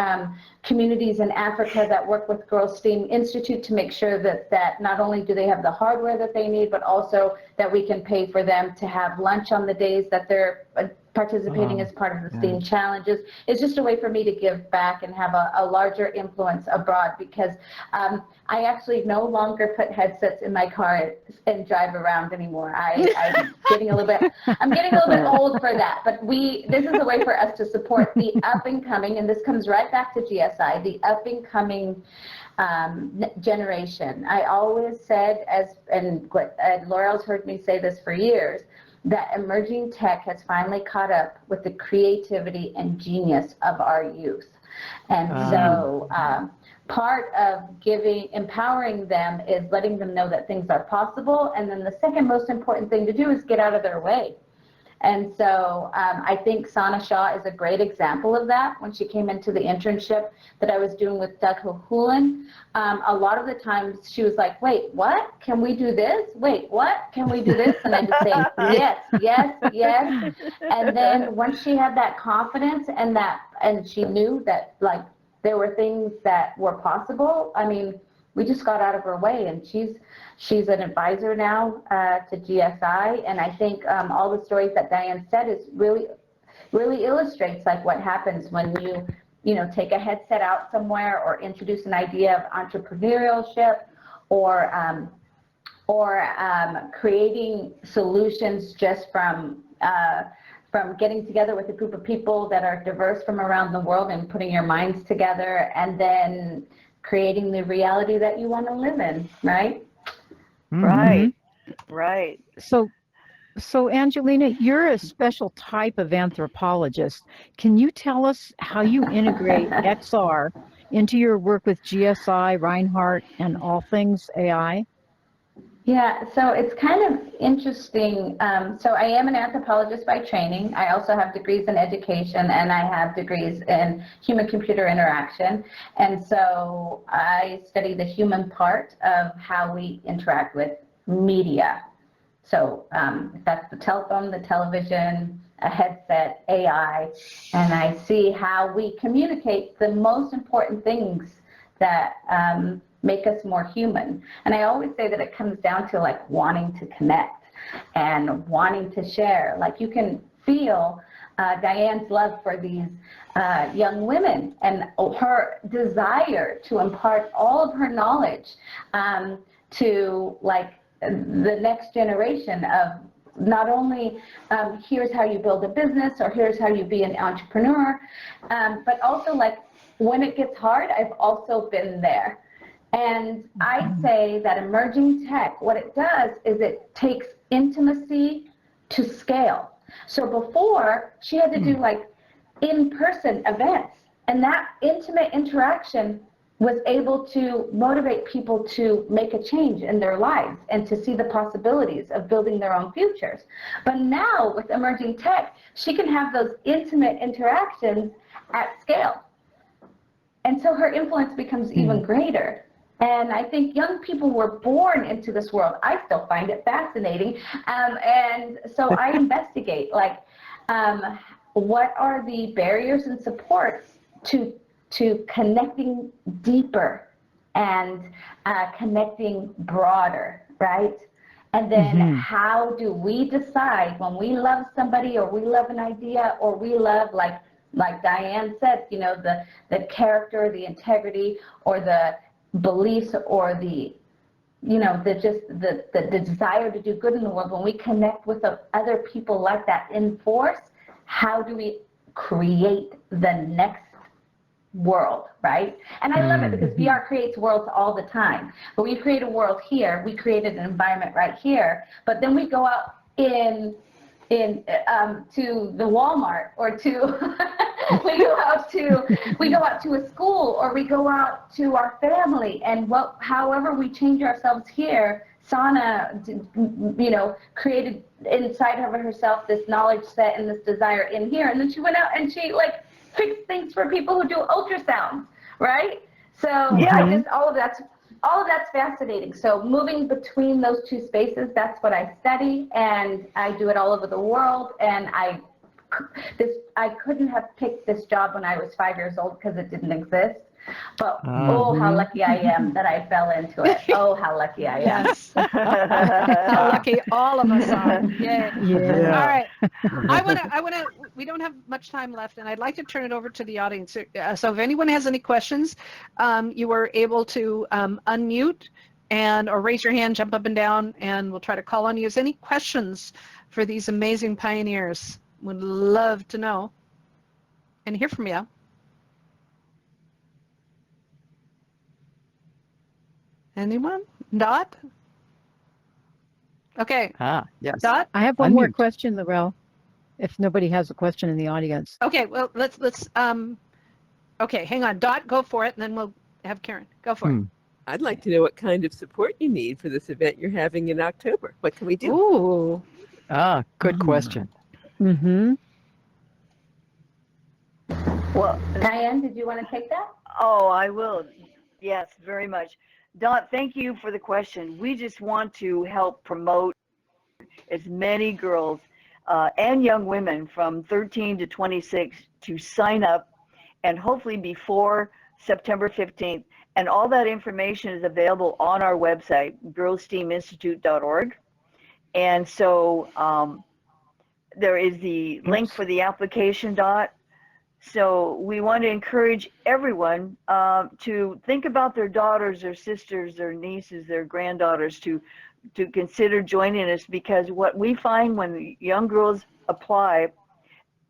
communities in Africa that work with Girls STEAM Institute to make sure that not only do they have the hardware that they need, but also that we can pay for them to have lunch on the days that they're participating as part of the STEAM challenges. It's just a way for me to give back and have a larger influence abroad, because I actually no longer put headsets in my car and drive around anymore. I'm getting a little bit old for that, but this is a way for us to support the up and coming, and this comes right back to GSI, the up and coming generation. I always said, and Laurel's heard me say this for years, that emerging tech has finally caught up with the creativity and genius of our youth. And so part of empowering them is letting them know that things are possible. And then the second most important thing to do is get out of their way. And so I think Sana Shaw is a great example of that. When she came into the internship that I was doing with Doug Hulen, a lot of the times she was like, "Wait, what? Can we do this? Wait, what? Can we do this?" And I just say, "Yes, yes, yes." And then once she had that confidence and she knew that like there were things that were possible, I mean, we just got out of her way, and she's an advisor now to GSI. And I think all the stories that Diane said is really illustrates like what happens when you know, take a headset out somewhere or introduce an idea of entrepreneurship or creating solutions just from getting together with a group of people that are diverse from around the world and putting your minds together and then creating the reality that you want to live in, right? Right, right. So Angelina, you're a special type of anthropologist. Can you tell us how you integrate XR into your work with GSI, Rinehart, and all things AI? Yeah, so it's kind of interesting. So I am an anthropologist by training. I also have degrees in education, and I have degrees in human-computer interaction. And so I study the human part of how we interact with media. So that's the telephone, the television, a headset, AI, and I see how we communicate the most important things that make us more human. And I always say that it comes down to like wanting to connect and wanting to share. Like you can feel Diane's love for these young women and her desire to impart all of her knowledge to like the next generation of not only here's how you build a business or here's how you be an entrepreneur, but also like when it gets hard, I've also been there. And I say that emerging tech, what it does is it takes intimacy to scale. So before, she had to do like in-person events, and that intimate interaction was able to motivate people to make a change in their lives and to see the possibilities of building their own futures. But now with emerging tech, she can have those intimate interactions at scale. And so her influence becomes even greater. And I think young people were born into this world. I still find it fascinating. And so I investigate, like, what are the barriers and supports to connecting deeper and connecting broader, right? And then how do we decide when we love somebody or we love an idea or we love, like Diane said, you know, the character, the integrity, or the beliefs, or the, you know, the desire to do good in the world. When we connect with other people like that in force, how do we create the next world, right? And I love it because VR creates worlds all the time. But we create a world here, we created an environment right here, but then we go out to the Walmart or to we go out to a school, or we go out to our family, and however we change ourselves here, Sana, created inside of herself this knowledge set and this desire in here, and then she went out and she like fixed things for people who do ultrasounds, right? So yeah, all of that's fascinating. So moving between those two spaces, that's what I study, and I do it all over the world. And I couldn't have picked this job when I was 5 years old because it didn't exist. But oh, how lucky I am that I fell into it. Oh, how lucky I am. Yes. How lucky all of us are. Yay. Yeah. All right. I want to, we don't have much time left, and I'd like to turn it over to the audience. So if anyone has any questions, you are able to unmute or raise your hand, jump up and down, and we'll try to call on you. Is any questions for these amazing pioneers? Would love to know and hear from you. Anyone? Dot? Okay. Yes. Dot? I have one more Unmute. question, Laurel, if nobody has a question in the audience. Okay, well, let's okay, hang on. Dot, go for it, and then we'll have Karen. Go for it. I'd like to know what kind of support you need for this event you're having in October. What can we do? Ooh. Good question. Mm-hmm. Well, Diane, did you want to take that? oh, I will. Yes, very much. Dot, thank you for the question. We just want to help promote as many girls and young women from 13 to 26 to sign up, and hopefully before September 15th. And all that information is available on our website, girlsteaminstitute.org. And so there is the link for the application, Dot. So we want to encourage everyone to think about their daughters, their sisters, their nieces, their granddaughters to consider joining us, because what we find when young girls apply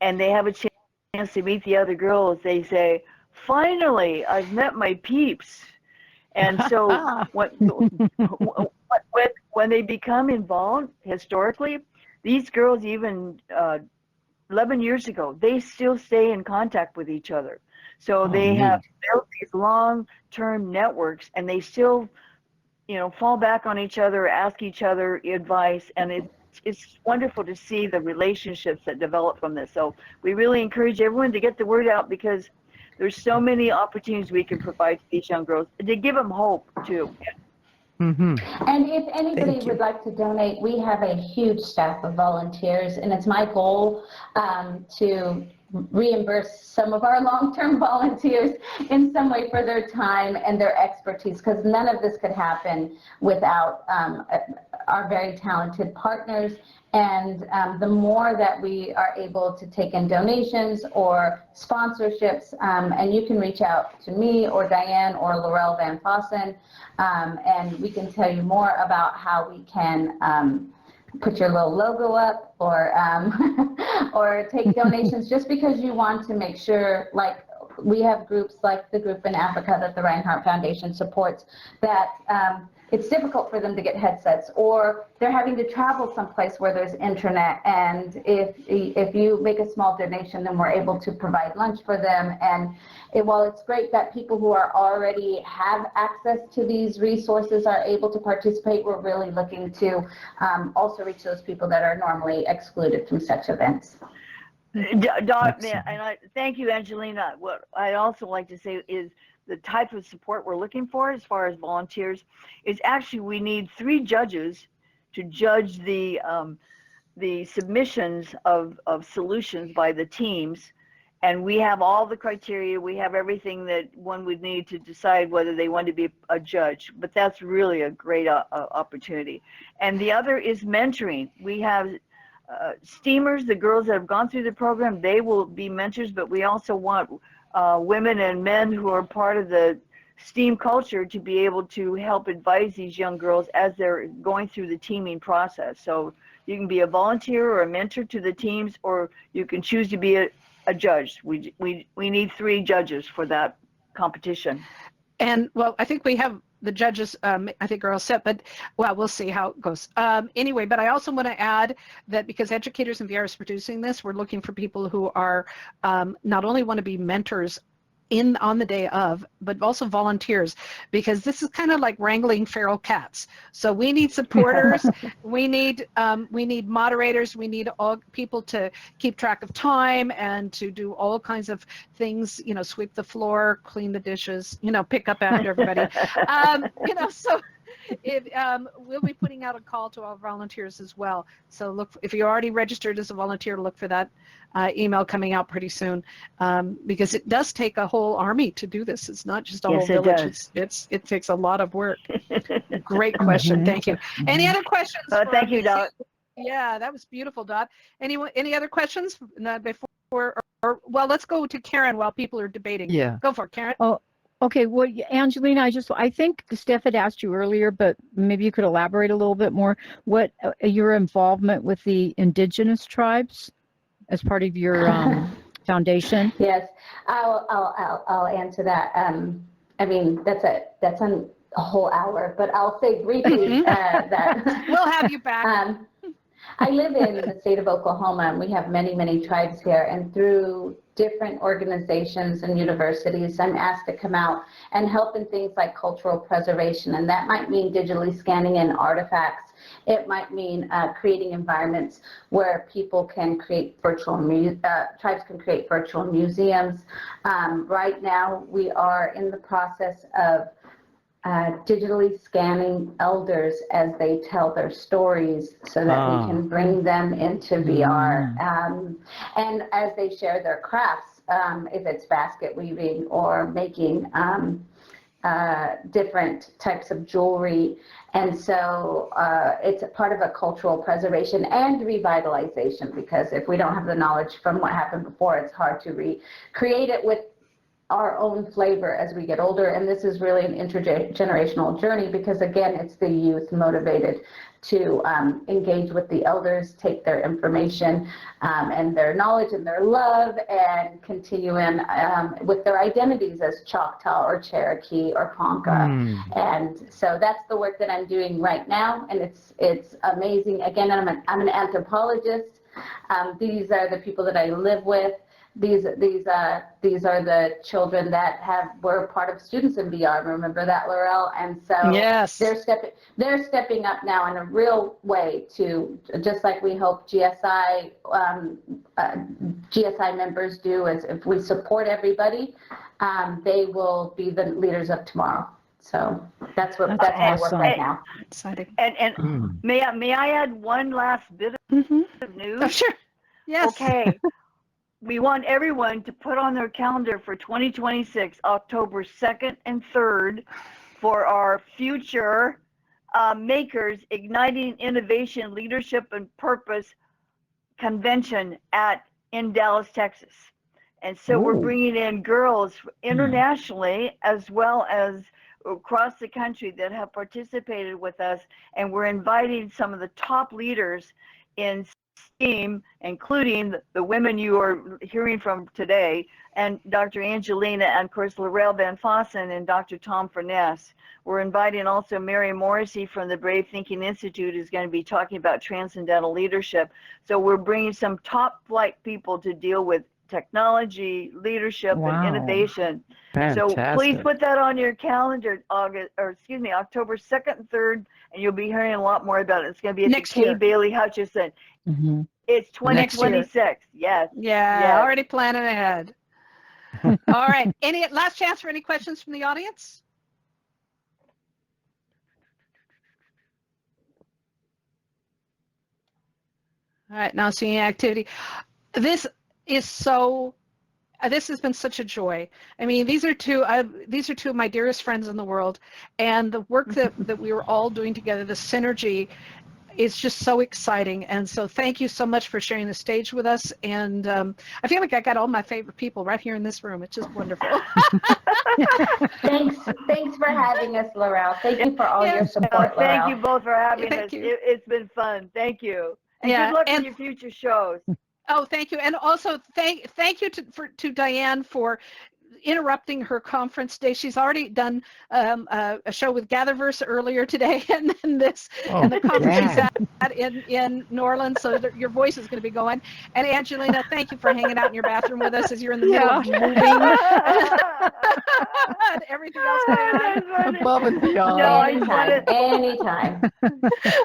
and they have a chance to meet the other girls, they say, finally, I've met my peeps. And so when they become involved historically, these girls even 11 years ago, they still stay in contact with each other. So they have built these long-term networks, and they still, fall back on each other, ask each other advice, and it's wonderful to see the relationships that develop from this. So we really encourage everyone to get the word out, because there's so many opportunities we can provide to these young girls, and to give them hope too. And if anybody would like to donate, we have a huge staff of volunteers, and it's my goal to reimburse some of our long-term volunteers in some way for their time and their expertise, because none of this could happen without our very talented partners. And the more that we are able to take in donations or sponsorships, and you can reach out to me or Diane or Laurel Van Fossen, and we can tell you more about how we can put your little logo up, or or take donations, just because you want to make sure, like we have groups like the group in Africa that the Rinehart Foundation supports, that it's difficult for them to get headsets, or they're having to travel someplace where there's internet. And if you make a small donation, then we're able to provide lunch for them. And while it's great that people who are already have access to these resources are able to participate, we're really looking to also reach those people that are normally excluded from such events. Dot, and thank you, Angelina. What I'd also like to say is the type of support we're looking for as far as volunteers is actually we need 3 judges to judge the submissions of solutions by the teams. And we have all the criteria, we have everything that one would need to decide whether they want to be a judge, but that's really a great opportunity. And the other is mentoring. We have STEAMers, the girls that have gone through the program, they will be mentors, but we also want women and men who are part of the STEAM culture to be able to help advise these young girls as they're going through the teaming process. So you can be a volunteer or a mentor to the teams, or you can choose to be a judge. We need 3 judges for that competition. And well, I think we have the judges, I think, are all set, but well, we'll see how it goes. Anyway, but I also want to add that because Educators in VR is producing this, we're looking for people who are not only want to be mentors on the day of, but also volunteers, because this is kind of like wrangling feral cats. So we need supporters, we need moderators, we need all people to keep track of time and to do all kinds of things, you know, sweep the floor, clean the dishes, you know, pick up after everybody. You know, so we'll be putting out a call to our volunteers as well. So look, if you're already registered as a volunteer, look for that email coming out pretty soon, because it does take a whole army to do this. It's not just a whole village. It takes a lot of work. Great question. Thank you. Any other questions? Thank you, Dot. Yeah, that was beautiful, Dot. Any other questions before? Or well, let's go to Karen while people are debating. Yeah. Go for it, Karen. Oh, okay. Well, Angelina, I think Steph had asked you earlier, but maybe you could elaborate a little bit more. What your involvement with the indigenous tribes as part of your foundation? Yes, I'll answer that. I mean, that's a whole hour, but I'll say briefly that we'll have you back. I live in the state of Oklahoma, and we have many, many tribes here. And through different organizations and universities, I'm asked to come out and help in things like cultural preservation. And that might mean digitally scanning in artifacts. It might mean creating environments where people can create tribes can create virtual museums. Right now, we are in the process of digitally scanning elders as they tell their stories so that we can bring them into VR. And as they share their crafts, if it's basket weaving or making different types of jewelry. And so it's a part of a cultural preservation and revitalization, because if we don't have the knowledge from what happened before, it's hard to recreate it with our own flavor as we get older. And this is really an intergenerational journey, because again, it's the youth motivated to engage with the elders, take their information and their knowledge and their love, and continue in with their identities as Choctaw or Cherokee or Ponca. And so that's the work that I'm doing right now, and it's amazing. Again, I'm an anthropologist. These are the people that I live with. These are the children that were part of Students in VR. Remember that, Laurel? And so yes, they're stepping up now in a real way to, just like we hope GSI members do. As if we support everybody, they will be the leaders of tomorrow. So that's my work right now. Exciting. And may I add one last bit of news? Oh, sure. Yes. Okay. We want everyone to put on their calendar for 2026, October 2nd and 3rd, for our future Makers Igniting Innovation, Leadership, and Purpose convention in Dallas, Texas. And so we're bringing in girls internationally as well as across the country that have participated with us. And we're inviting some of the top leaders in STEAM, including the women you are hearing from today, and Dr. Angelina, and of course Laurel Van Fossen and Dr. Tom Furness. We're inviting also Mary Morrissey from the Brave Thinking Institute, who's going to be talking about transcendental leadership. So we're bringing some top flight people to deal with technology, leadership, and innovation. Fantastic. So please put that on your calendar, October 2nd and 3rd, and you'll be hearing a lot more about it. It's going to be at next the year. Kay Bailey Hutchison. It's 2026. Yes. Yeah, already planning ahead. All right. Any last chance for any questions from the audience? All right, now seeing activity. This has been such a joy. I mean, these are two of my dearest friends in the world, and the work that we were all doing together, the synergy, is just so exciting. And so thank you so much for sharing the stage with us. And I feel like I got all my favorite people right here in this room. It's just wonderful. Thanks for having us, Laurel. Thank you for all your support, Laurel. Thank you both for having us. You. It's been fun. Thank you. And good luck with your future shows. Oh, thank you. And also thank you to Diane for interrupting her conference day. She's already done a show with Gatherverse earlier today, and then this, and the conference she's at in New Orleans. So your voice is going to be going. And Angelina, thank you for hanging out in your bathroom with us as you're in the middle of moving and everything else going on. Above and beyond. No, Anytime.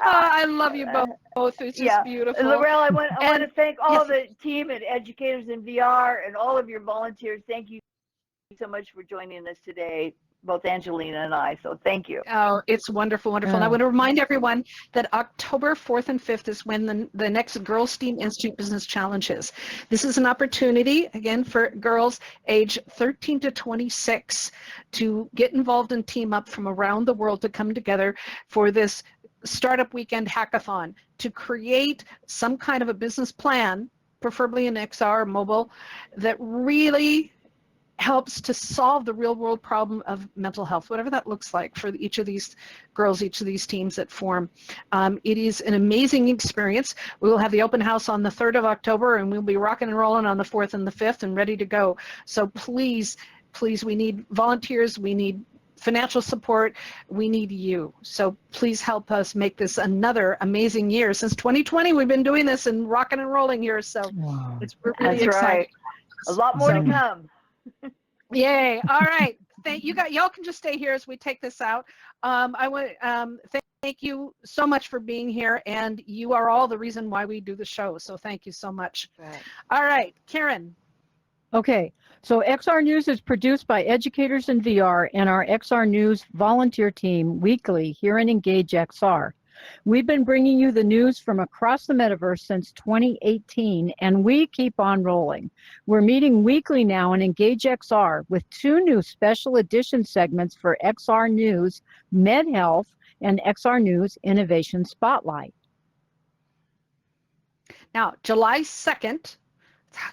I love you both. It's just beautiful. Laurel, I want to thank all the team at Educators in VR and all of your volunteers. Thank you so much for joining us today, both Angelina and I. So thank you. Oh, it's wonderful, wonderful. And I want to remind everyone that October 4th and 5th is when the next Girls STEAM Institute Business Challenge is. This is an opportunity, again, for girls age 13 to 26 to get involved and team up from around the world to come together for this Startup Weekend Hackathon to create some kind of a business plan, preferably in XR mobile, that really helps to solve the real world problem of mental health, whatever that looks like for each of these girls, each of these teams that form. It is an amazing experience. We will have the open house on the 3rd of October, and we'll be rocking and rolling on the 4th and the 5th and ready to go. So please, please, we need volunteers, we need financial support, we need you. So please help us make this another amazing year. Since 2020, we've been doing this and rocking and rolling here. So it's really exciting. Right. A lot more to come. Yay. All right. Y'all can just stay here as we take this out. I want thank you so much for being here, and you are all the reason why we do the show. So thank you so much. Right. All right, Karen. Okay, so XR News is produced by Educators in VR and our XR News volunteer team weekly here in Engage XR. We've been bringing you the news from across the metaverse since 2018, and we keep on rolling. We're meeting weekly now in Engage XR with 2 new special edition segments for XR News Med Health and XR News Innovation Spotlight. Now, July 2nd,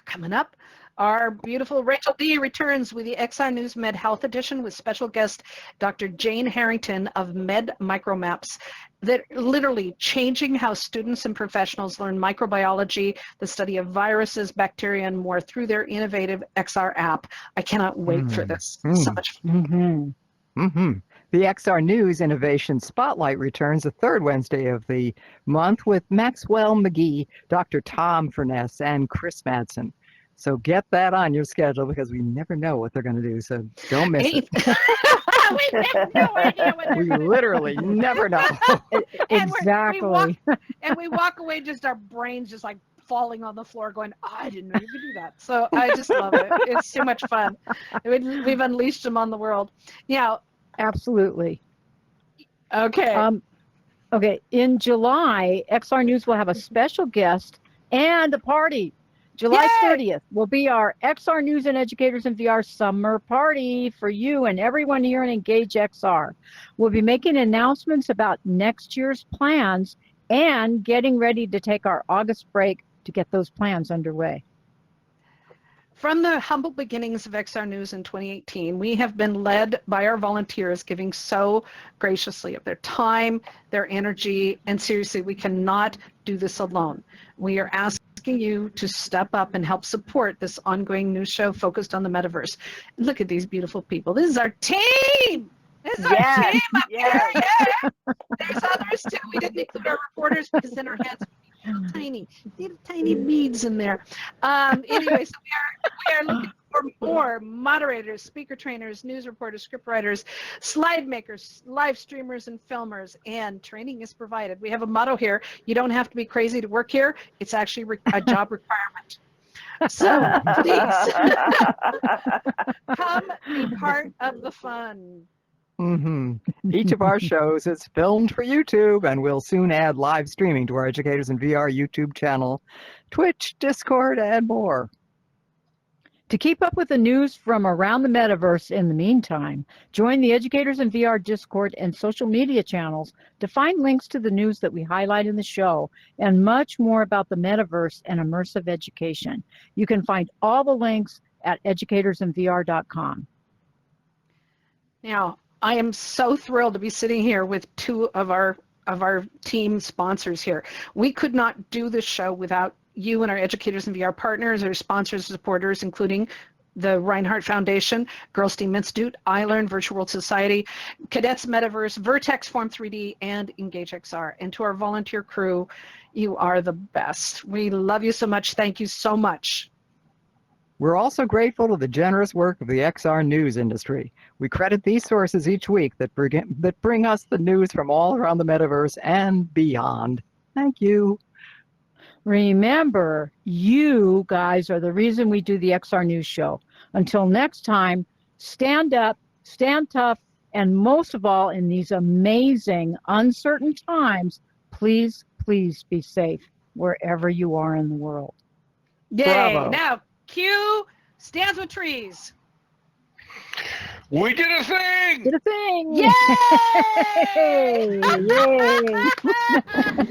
coming up, our beautiful Rachel D. returns with the XR News Med Health Edition with special guest Dr. Jane Harrington of Med Micromaps, that literally changing how students and professionals learn microbiology, the study of viruses, bacteria, and more through their innovative XR app. I cannot wait for this. So much fun. The XR News Innovation Spotlight returns the 3rd Wednesday of the month with Maxwell McGee, Dr. Tom Furness, and Chris Madsen. So get that on your schedule because we never know what they're going to do. So don't miss it. We have no idea what they're We gonna literally never know. Exactly. And we walk away, just our brains just like falling on the floor going, oh, I didn't know you could do that. So I just love it. It's too much fun. We've unleashed them on the world. Yeah. Absolutely. Okay. Okay, in July, XR News will have a special guest and a party. July 30th will be our XR News and Educators in VR summer party for you and everyone here in Engage XR. We'll be making announcements about next year's plans and getting ready to take our August break to get those plans underway. From the humble beginnings of XR News in 2018, we have been led by our volunteers giving so graciously of their time, their energy, and seriously, we cannot do this alone. We are asking you to step up and help support this ongoing news show focused on the metaverse. Look at these beautiful people. This is our team. This is our team up here. Yeah. There's others too. We didn't include our reporters because then our heads would be little tiny beads in there. Anyway, so we are looking for more moderators, speaker trainers, news reporters, script writers, slide makers, live streamers, and filmers, and training is provided. We have a motto here: you don't have to be crazy to work here. It's actually a job requirement. So please come be part of the fun. Each of our shows is filmed for YouTube, and we'll soon add live streaming to our Educators in VR YouTube channel, Twitch, Discord, and more. To keep up with the news from around the metaverse in the meantime, join the Educators in VR Discord and social media channels to find links to the news that we highlight in the show and much more about the metaverse and immersive education. You can find all the links at educatorsinvr.com. Now, I am so thrilled to be sitting here with 2 of our team sponsors here. We could not do this show without you and our Educators in VR partners, our sponsors, supporters, including the Rinehart Foundation, Girls Team Institute, iLearn, Virtual World Society, Cadets Metaverse, Vertex Form 3D, and Engage XR. And to our volunteer crew, you are the best. We love you so much. Thank you so much. We're also grateful to the generous work of the XR news industry. We credit these sources each week that bring us the news from all around the metaverse and beyond. Thank you. Remember, you guys are the reason we do the XR News Show. Until next time, stand up, stand tough, and most of all, in these amazing, uncertain times, please, please be safe wherever you are in the world. Yay! Bravo. Now, cue Stands with Trees. We did a thing! Did a thing! Yay! Yay!